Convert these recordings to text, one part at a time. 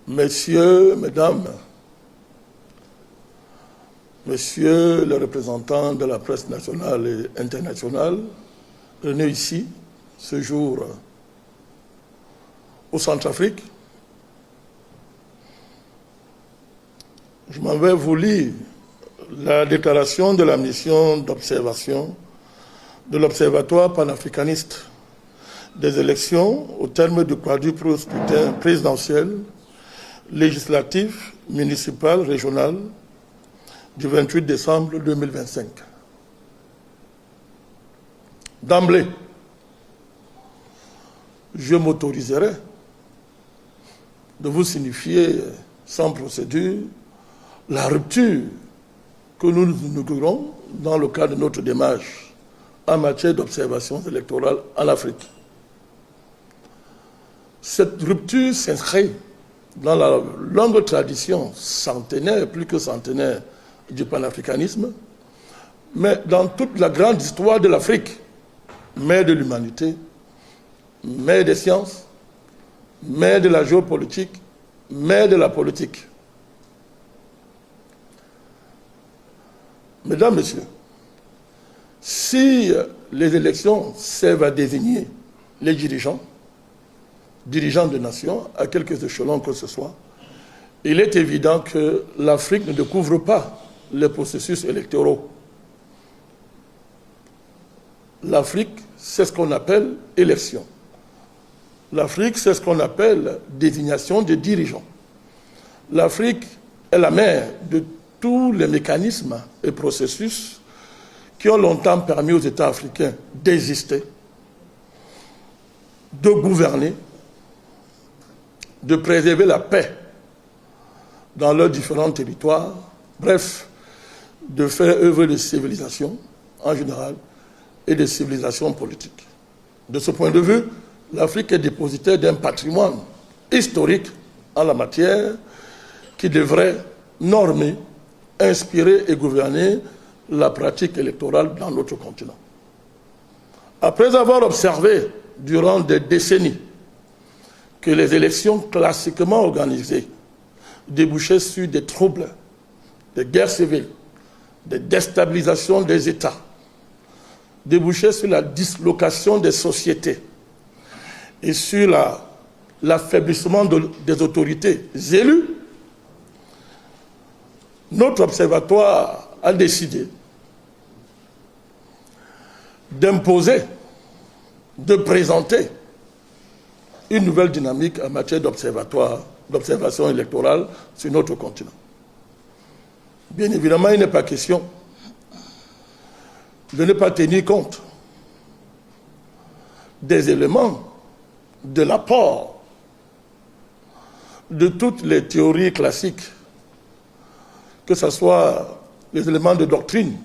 Messieurs, Mesdames, Messieurs les représentants de la presse nationale et internationale, réunis ici, ce jour, au Centrafrique, je m'en vais vous lire la déclaration de la mission d'observation de l'Observatoire panafricaniste des élections au terme du quadruple scrutin présidentiel, législatif, municipal, régional du 28 décembre 2025. D'emblée, je m'autoriserai de vous signifier sans procédure la rupture que nous inaugurons dans le cadre de notre démarche en matière d'observation électorale en Afrique. Cette rupture s'inscrit dans la longue tradition centenaire, plus que centenaire, du panafricanisme, mais dans toute la grande histoire de l'Afrique, mère de l'humanité, mère des sciences, mère de la géopolitique, mère de la politique. Mesdames, Messieurs, si les élections servent à désigner les dirigeants de nations, à quelques échelons que ce soit, il est évident que l'Afrique ne découvre pas les processus électoraux. L'Afrique, c'est ce qu'on appelle élection. L'Afrique, c'est ce qu'on appelle désignation de dirigeants. L'Afrique est la mère de tous les mécanismes et processus qui ont longtemps permis aux États africains d'exister, de gouverner, de préserver la paix dans leurs différents territoires, bref, de faire œuvre de civilisation en général et de civilisation politique. De ce point de vue, l'Afrique est dépositaire d'un patrimoine historique en la matière qui devrait normer, inspirer et gouverner la pratique électorale dans notre continent. Après avoir observé durant des décennies que les élections classiquement organisées débouchaient sur des troubles, des guerres civiles, des déstabilisations des États, débouchaient sur la dislocation des sociétés et sur l'affaiblissement des autorités élues, notre observatoire a décidé d'imposer, de présenter une nouvelle dynamique en matière d'observation électorale sur notre continent. Bien évidemment, il n'est pas question de ne pas tenir compte des éléments de l'apport de toutes les théories classiques, que ce soit les éléments de doctrine,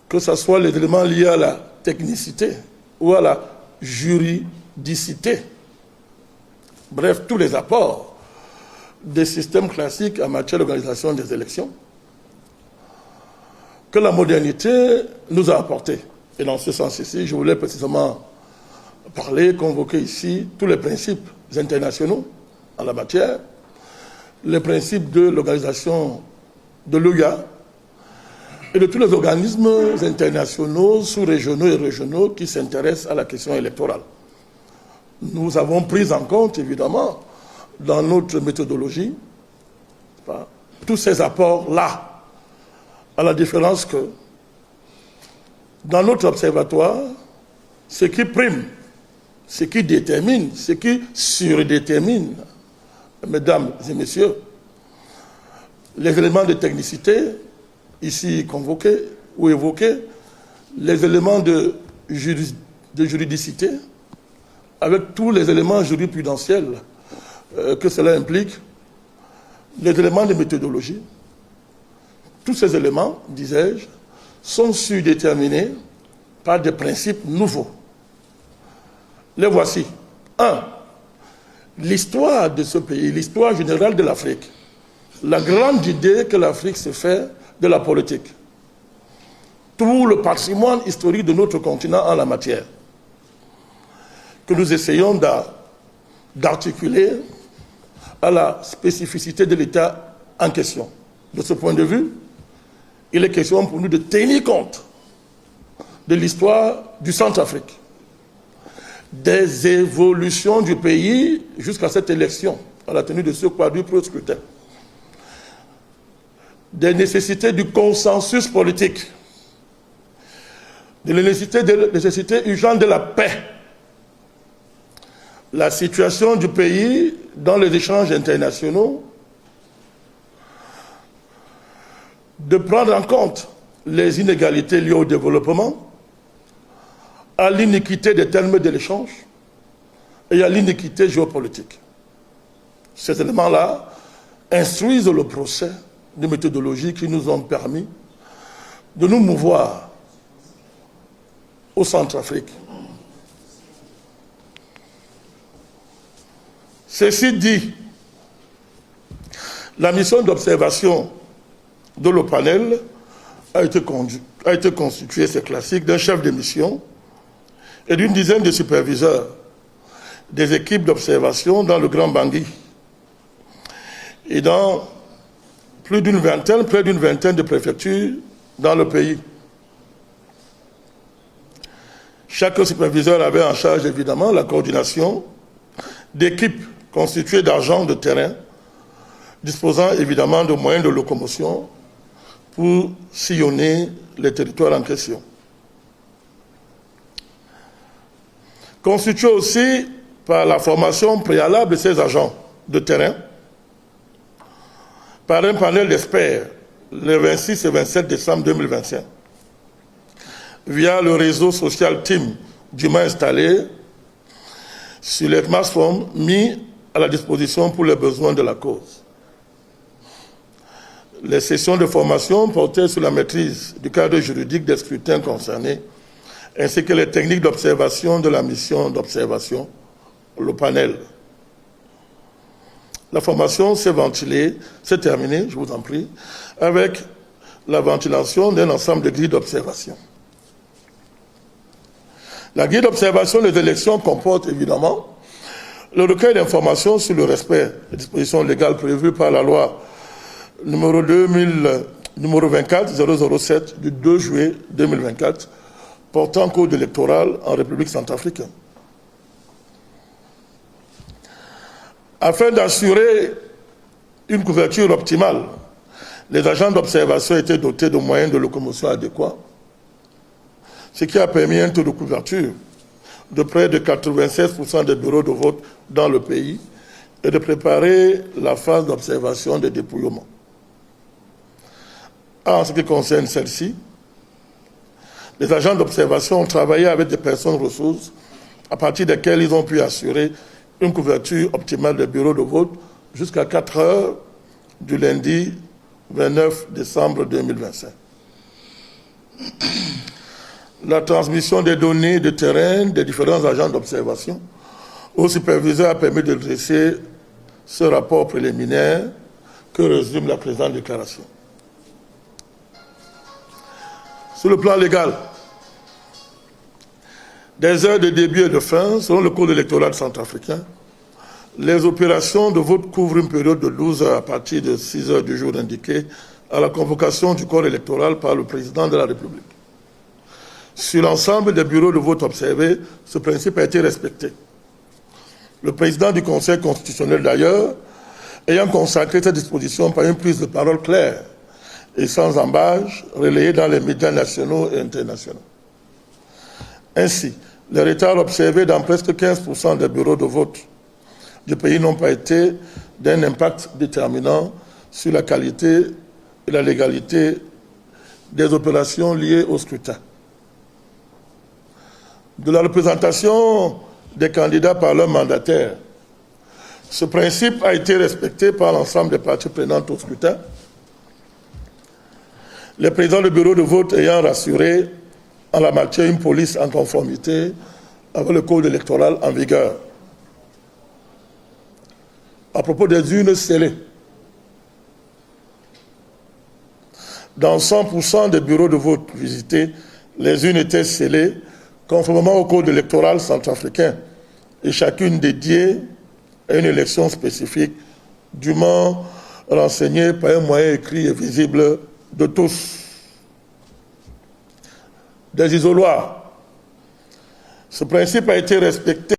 que ce soit les éléments liés à la technicité ou à la juridicité, bref, tous les apports des systèmes classiques en matière d'organisation des élections que la modernité nous a apportés. Et dans ce sens ici, je voulais précisément parler, convoquer ici tous les principes internationaux en la matière, les principes de l'organisation de l'OUA et de tous les organismes internationaux, sous-régionaux et régionaux qui s'intéressent à la question électorale. Nous avons pris en compte, évidemment, dans notre méthodologie, tous ces apports-là, à la différence que, dans notre observatoire, ce qui prime, ce qui détermine, ce qui surdétermine, mesdames et messieurs, les éléments de technicité, ici convoqués ou évoqués, les éléments de juridicité, avec tous les éléments jurisprudentiels que cela implique, les éléments de méthodologie, tous ces éléments, disais-je, sont surdéterminés par des principes nouveaux. Les voici. 1. L'histoire de ce pays, l'histoire générale de l'Afrique, la grande idée que l'Afrique se fait de la politique, tout le patrimoine historique de notre continent en la matière, que nous essayons d'articuler à la spécificité de l'État en question. De ce point de vue, il est question pour nous de tenir compte de l'histoire du Centrafrique, des évolutions du pays jusqu'à cette élection, à la tenue de ce quadruple scrutin, des nécessités du consensus politique, de la nécessité urgente de la paix, la situation du pays dans les échanges internationaux, de prendre en compte les inégalités liées au développement, à l'iniquité des termes de l'échange et à l'iniquité géopolitique. Ces éléments-là instruisent le procès de méthodologie qui nous ont permis de nous mouvoir au Centrafrique. Ceci dit, la mission d'observation de l'OPANEL a été constituée, c'est classique, d'un chef de mission et d'une dizaine de superviseurs des équipes d'observation dans le Grand Bangui et dans près d'une vingtaine de préfectures dans le pays. Chaque superviseur avait en charge évidemment la coordination d'équipes constituées d'agents de terrain disposant évidemment de moyens de locomotion pour sillonner les territoires en question. Constitué aussi par la formation préalable de ces agents de terrain, par un panel d'experts le 26 et 27 décembre 2025, via le réseau social Team dûment installé sur les smartphones mis à la disposition pour les besoins de la cause. Les sessions de formation portaient sur la maîtrise du cadre juridique des scrutins concernés, ainsi que les techniques d'observation de la mission d'observation, le panel. La formation s'est terminée, je vous en prie, avec la ventilation d'un ensemble de grilles d'observation. La grille d'observation des élections comporte évidemment le recueil d'informations sur le respect des dispositions légales prévues par la loi numéro 24-007 du 2 juillet 2024 portant code électoral en République centrafricaine. Afin d'assurer une couverture optimale, les agents d'observation étaient dotés de moyens de locomotion adéquats, ce qui a permis un taux de couverture de près de 96% des bureaux de vote dans le pays et de préparer la phase d'observation des dépouillements. En ce qui concerne celle-ci, les agents d'observation ont travaillé avec des personnes ressources à partir desquelles ils ont pu assurer une couverture optimale des bureaux de vote jusqu'à 4 heures du lundi 29 décembre 2025. La transmission des données de terrain des différents agents d'observation au superviseur a permis de dresser ce rapport préliminaire que résume la présente déclaration. Sur le plan légal, des heures de début et de fin, selon le code électoral centrafricain, les opérations de vote couvrent une période de 12 heures à partir de 6 heures du jour indiqué à la convocation du corps électoral par le président de la République. Sur l'ensemble des bureaux de vote observés, ce principe a été respecté. Le président du Conseil constitutionnel, d'ailleurs, ayant consacré cette disposition par une prise de parole claire et sans embâche, relayée dans les médias nationaux et internationaux. Ainsi, les retards observés dans presque 15% des bureaux de vote du pays n'ont pas été d'un impact déterminant sur la qualité et la légalité des opérations liées au scrutin. De la représentation des candidats par leurs mandataires, ce principe a été respecté par l'ensemble des parties prenantes au scrutin. Les présidents de bureaux de vote ayant rassuré en la matière une police en conformité avec le code électoral en vigueur. À propos des urnes scellées, dans 100% des bureaux de vote visités, les urnes étaient scellées conformément au code électoral centrafricain et chacune dédiée à une élection spécifique, dûment renseignée par un moyen écrit et visible de tous. Des isoloirs. Ce principe a été respecté